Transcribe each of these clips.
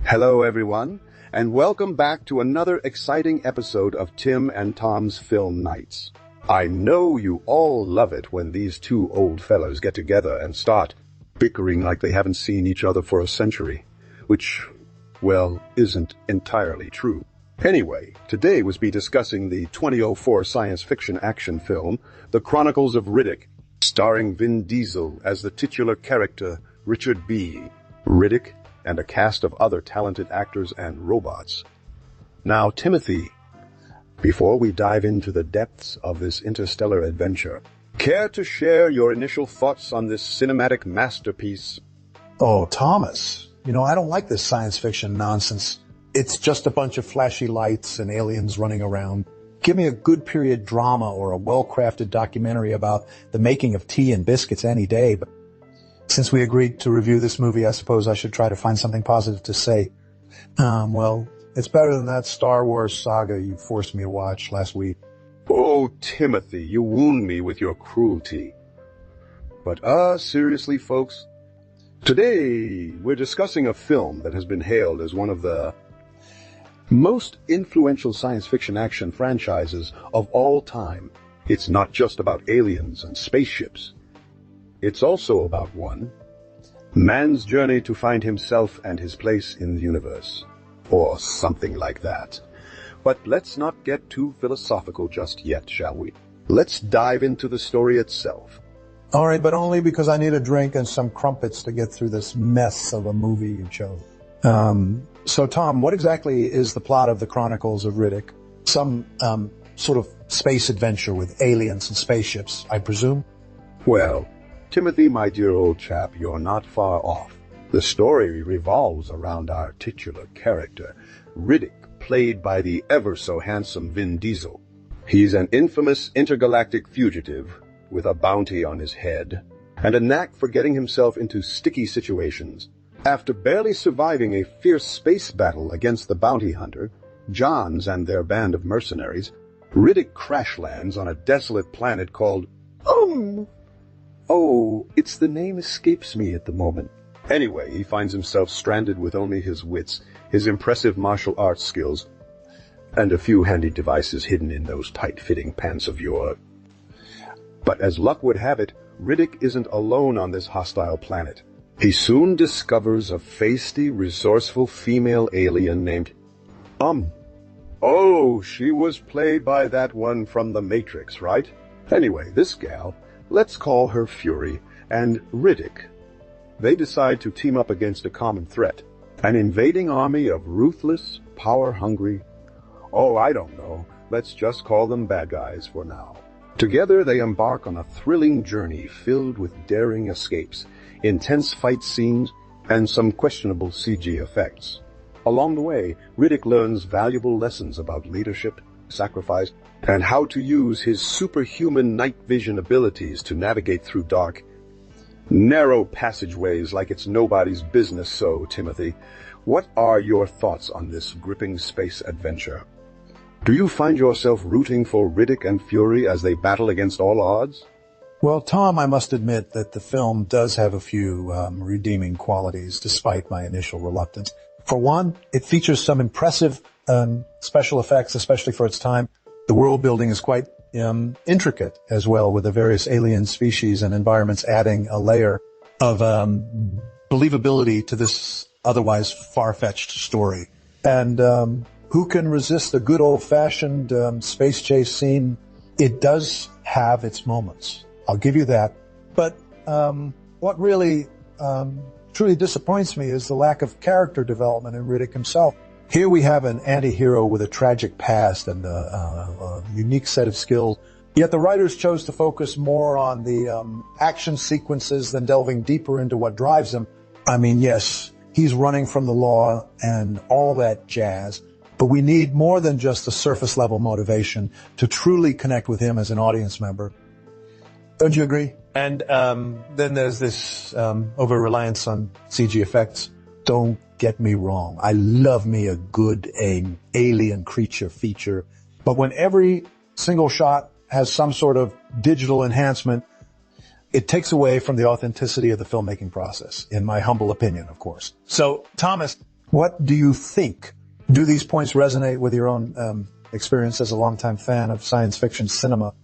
Hello everyone, and welcome back to another exciting episode of Tim and Tom's Film Nights. I know you all love it when these two old fellows get together and start bickering like they haven't seen each other for a century, which, well, isn't entirely true. Anyway, today we'll be discussing the 2004 science fiction action film, The Chronicles of Riddick, starring Vin Diesel as the titular character Richard B. Riddick, and a cast of other talented actors and robots. Now, Timothy, before we dive into the depths of this interstellar adventure, care to share your initial thoughts on this cinematic masterpiece? Oh, Thomas, I don't like this science fiction nonsense. It's just a bunch of flashy lights and aliens running around. Give me a good period drama or a well-crafted documentary about the making of tea and biscuits any day, but since we agreed to review this movie, I suppose I should try to find something positive to say. Well, it's better than that Star Wars saga you forced me to watch last week. Oh, Timothy, you wound me with your cruelty. But, seriously, folks, today we're discussing a film that has been hailed as one of the most influential science fiction action franchises of all time. It's not just about aliens and spaceships. It's also about man's journey to find himself and his place in the universe, or something like that. But let's not get too philosophical just yet, shall we? Let's dive into the story itself. All right, but only because I need a drink and some crumpets to get through this mess of a movie you chose. So Tom, what exactly is the plot of the Chronicles of Riddick? Some sort of space adventure with aliens and spaceships, I presume? Well, Timothy, my dear old chap, you're not far off. The story revolves around our titular character, Riddick, played by the ever-so-handsome Vin Diesel. He's an infamous intergalactic fugitive with a bounty on his head and a knack for getting himself into sticky situations. After barely surviving a fierce space battle against the bounty hunter, Johns and their band of mercenaries, Riddick crash lands on a desolate planet called Oh, it's the name escapes me at the moment. Anyway, he finds himself stranded with only his wits, his impressive martial arts skills, and a few handy devices hidden in those tight-fitting pants of yours. But as luck would have it, Riddick isn't alone on this hostile planet. He soon discovers a feisty, resourceful female alien named Oh, she was played by that one from The Matrix, right? Anyway, this gal, let's call her Fury, and Riddick. They decide to team up against a common threat, an invading army of ruthless, power-hungry, let's just call them bad guys for now. Together they embark on a thrilling journey filled with daring escapes, intense fight scenes, and some questionable CG effects. Along the way, Riddick learns valuable lessons about leadership, sacrifice, and how to use his superhuman night vision abilities to navigate through dark, narrow passageways like it's nobody's business. So, Timothy, what are your thoughts on this gripping space adventure? Do you find yourself rooting for Riddick and Fury as they battle against all odds? Well, Tom, I must admit that the film does have a few redeeming qualities, despite my initial reluctance. For one, it features some impressive special effects, especially for its time. The world building is quite intricate as well, with the various alien species and environments adding a layer of believability to this otherwise far-fetched story. And who can resist a good old-fashioned space chase scene? It does have its moments. I'll give you that. But what really truly disappoints me is the lack of character development in Riddick himself. Here we have an anti-hero with a tragic past and a unique set of skills, yet the writers chose to focus more on the action sequences than delving deeper into what drives him. I mean, yes, he's running from the law and all that jazz, but we need more than just the surface-level motivation to truly connect with him as an audience member. Don't you agree? And then there's this over-reliance on CG effects. Don't get me wrong. I love me a good alien creature feature. But when every single shot has some sort of digital enhancement, it takes away from the authenticity of the filmmaking process, in my humble opinion, of course. So, Thomas, What do you think? Do these points resonate with your own experience as a longtime fan of science fiction cinema?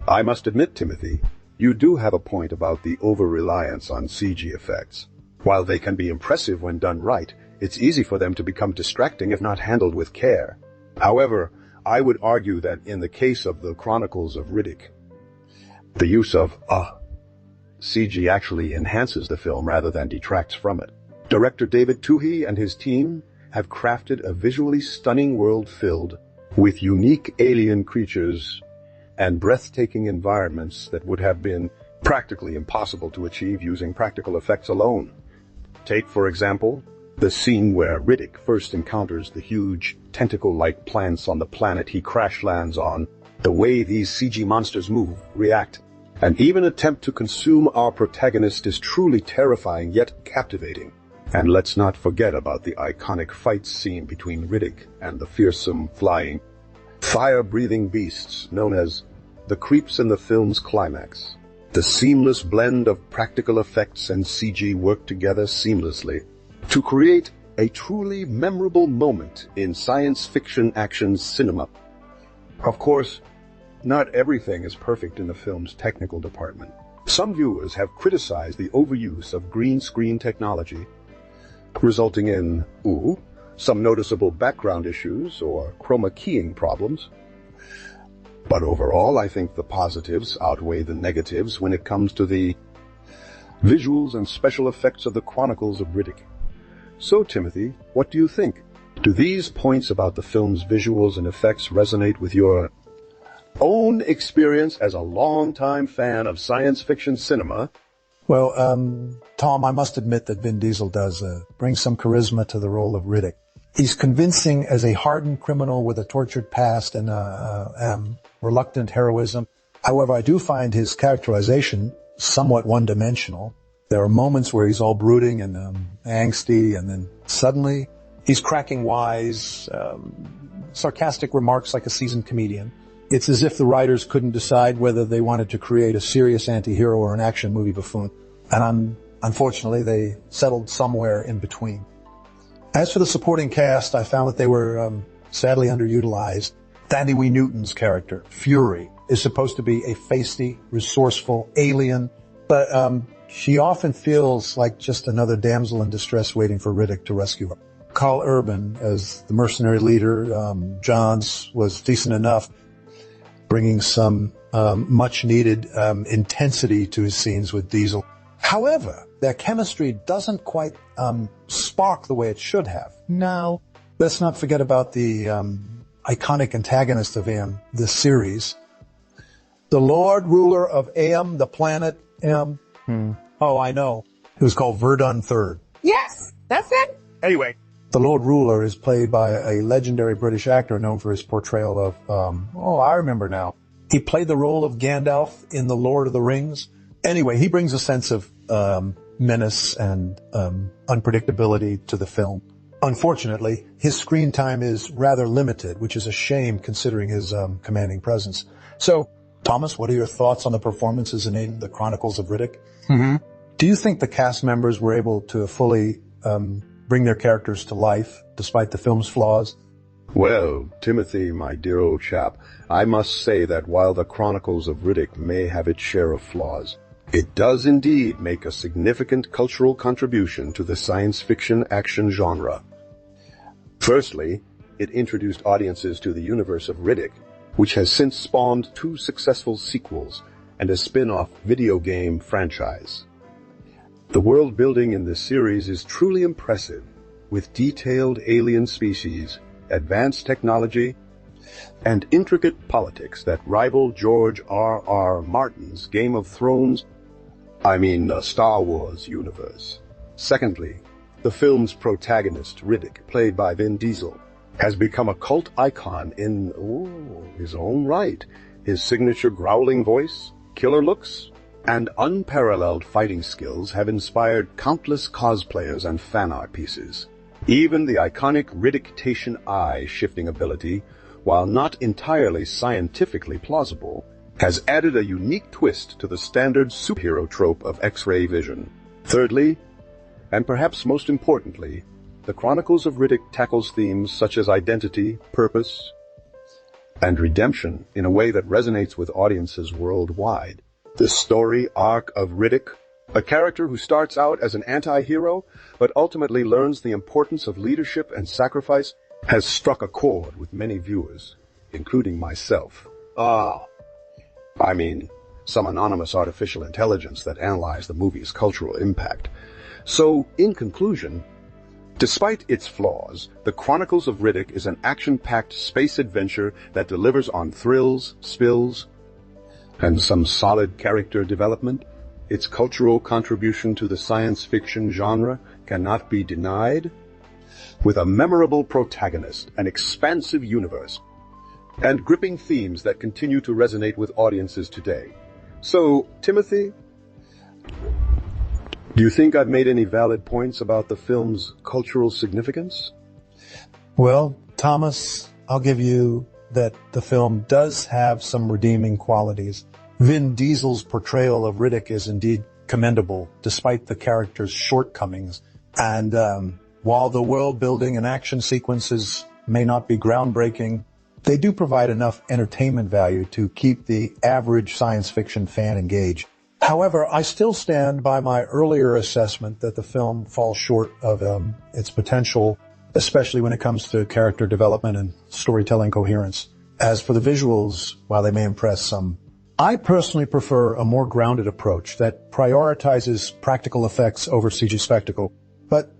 I must admit, Timothy, you do have a point about the over-reliance on CG effects. While they can be impressive when done right, it's easy for them to become distracting if not handled with care. However, I would argue that in the case of the Chronicles of Riddick, the use of CG actually enhances the film rather than detracts from it. Director David Twohy and his team have crafted a visually stunning world filled with unique alien creatures and breathtaking environments that would have been practically impossible to achieve using practical effects alone. Take, for example, the scene where Riddick first encounters the huge tentacle-like plants on the planet he crash lands on. The way these CG monsters move, react, and even attempt to consume our protagonist is truly terrifying yet captivating. And let's not forget about the iconic fight scene between Riddick and the fearsome flying, fire-breathing beasts known as the creeps in the film's climax. The seamless blend of practical effects and CG work together seamlessly to create a truly memorable moment in science fiction action cinema. Of course, not everything is perfect in the film's technical department. Some viewers have criticized the overuse of green screen technology, resulting in, some noticeable background issues or chroma keying problems. But overall, I think the positives outweigh the negatives when it comes to the visuals and special effects of the Chronicles of Riddick. So, Timothy, what do you think? Do these points about the film's visuals and effects resonate with your own experience as a longtime fan of science fiction cinema? Well, Tom, I must admit that Vin Diesel does bring some charisma to the role of Riddick. He's convincing as a hardened criminal with a tortured past and reluctant heroism. However, I do find his characterization somewhat one-dimensional. There are moments where he's all brooding and angsty, and then suddenly he's cracking wise, sarcastic remarks like a seasoned comedian. It's as if the writers couldn't decide whether they wanted to create a serious anti-hero or an action movie buffoon. And unfortunately, they settled somewhere in between. As for the supporting cast, I found that they were sadly underutilized. Thandiwe Newton's character, Fury, is supposed to be a feisty, resourceful alien, but she often feels like just another damsel in distress waiting for Riddick to rescue her. Karl Urban, as the mercenary leader, Johns, was decent enough, bringing some much-needed intensity to his scenes with Diesel. However, their chemistry doesn't quite spark the way it should have. Now, let's not forget about the iconic antagonist of this series, the Lord Ruler of Am, the planet Am. Oh, I know. It was called Verdun III. Yes, that's it. Anyway, the Lord Ruler is played by a legendary British actor known for his portrayal of, I remember now. He played the role of Gandalf in The Lord of the Rings. Anyway, he brings a sense of menace and unpredictability to the film. Unfortunately, his screen time is rather limited, which is a shame considering his commanding presence. So, Thomas, what are your thoughts on the performances in The Chronicles of Riddick? Do you think the cast members were able to fully bring their characters to life, despite the film's flaws? Well, Timothy, my dear old chap, I must say that while The Chronicles of Riddick may have its share of flaws, it does indeed make a significant cultural contribution to the science fiction action genre. Firstly, it introduced audiences to the universe of Riddick, which has since spawned 2 successful sequels and a spin-off video game franchise. The world building in this series is truly impressive, with detailed alien species, advanced technology, and intricate politics that rival George R.R. Martin's Game of Thrones, Star Wars universe. Secondly, the film's protagonist, Riddick, played by Vin Diesel, has become a cult icon in his own right. His signature growling voice, killer looks, and unparalleled fighting skills have inspired countless cosplayers and fan art pieces. Even the iconic Riddick-tation eye shifting ability, while not entirely scientifically plausible, has added a unique twist to the standard superhero trope of X-ray vision. Thirdly, and perhaps most importantly, The Chronicles of Riddick tackles themes such as identity, purpose, and redemption in a way that resonates with audiences worldwide. The story arc of Riddick, a character who starts out as an anti-hero, but ultimately learns the importance of leadership and sacrifice, has struck a chord with many viewers, including myself. Some anonymous artificial intelligence that analyzed the movie's cultural impact. So, in conclusion, despite its flaws, The Chronicles of Riddick is an action-packed space adventure that delivers on thrills, spills, and some solid character development. Its cultural contribution to the science fiction genre cannot be denied. With a memorable protagonist, an expansive universe, and gripping themes that continue to resonate with audiences today. So, Timothy, do you think I've made any valid points about the film's cultural significance? Well, Thomas, I'll give you that the film does have some redeeming qualities. Vin Diesel's portrayal of Riddick is indeed commendable, despite the character's shortcomings. And while the world building and action sequences may not be groundbreaking, they do provide enough entertainment value to keep the average science fiction fan engaged. However, I still stand by my earlier assessment that the film falls short of its potential, especially when it comes to character development and storytelling coherence. As for the visuals, while they may impress some, I personally prefer a more grounded approach that prioritizes practical effects over CG spectacle. But,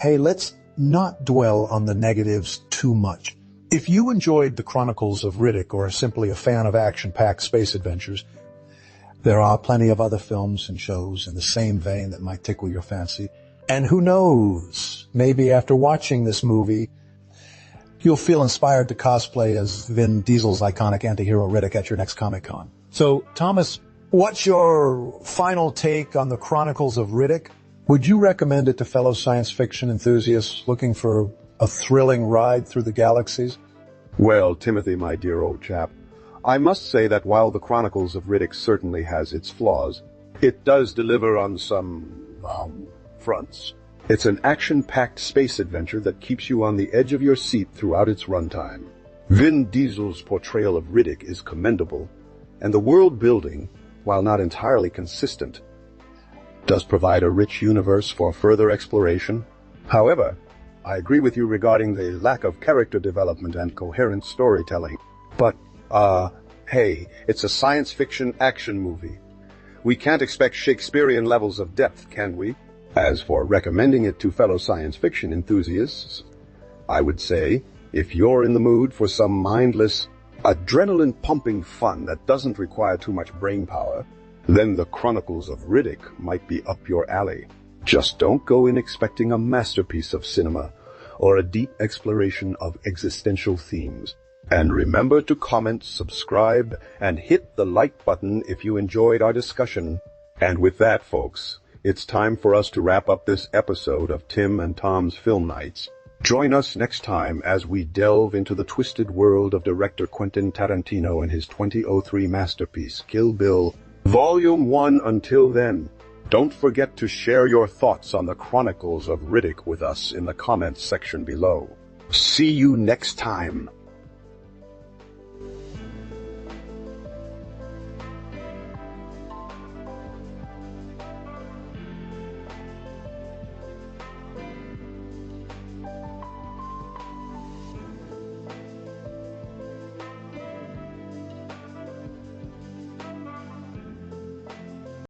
hey, let's not dwell on the negatives too much. If you enjoyed The Chronicles of Riddick or are simply a fan of action-packed space adventures, there are plenty of other films and shows in the same vein that might tickle your fancy. And who knows, maybe after watching this movie, you'll feel inspired to cosplay as Vin Diesel's iconic anti-hero Riddick at your next Comic-Con. So, Thomas, what's your final take on The Chronicles of Riddick? Would you recommend it to fellow science fiction enthusiasts looking for a thrilling ride through the galaxies? Well, Timothy, my dear old chap, I must say that while The Chronicles of Riddick certainly has its flaws, it does deliver on some, fronts. It's an action-packed space adventure that keeps you on the edge of your seat throughout its runtime. Vin Diesel's portrayal of Riddick is commendable, and the world building, while not entirely consistent, does provide a rich universe for further exploration. However, I agree with you regarding the lack of character development and coherent storytelling. But, hey, it's a science fiction action movie. We can't expect Shakespearean levels of depth, can we? As for recommending it to fellow science fiction enthusiasts, I would say, if you're in the mood for some mindless, adrenaline-pumping fun that doesn't require too much brainpower, then The Chronicles of Riddick might be up your alley. Just don't go in expecting a masterpiece of cinema or a deep exploration of existential themes. And remember to comment, subscribe, and hit the like button if you enjoyed our discussion. And with that, folks, it's time for us to wrap up this episode of Tim and Tom's Film Nights. Join us next time as we delve into the twisted world of director Quentin Tarantino and his 2003 masterpiece, Kill Bill, Volume 1. Until then, don't forget to share your thoughts on The Chronicles of Riddick with us in the comments section below. See you next time.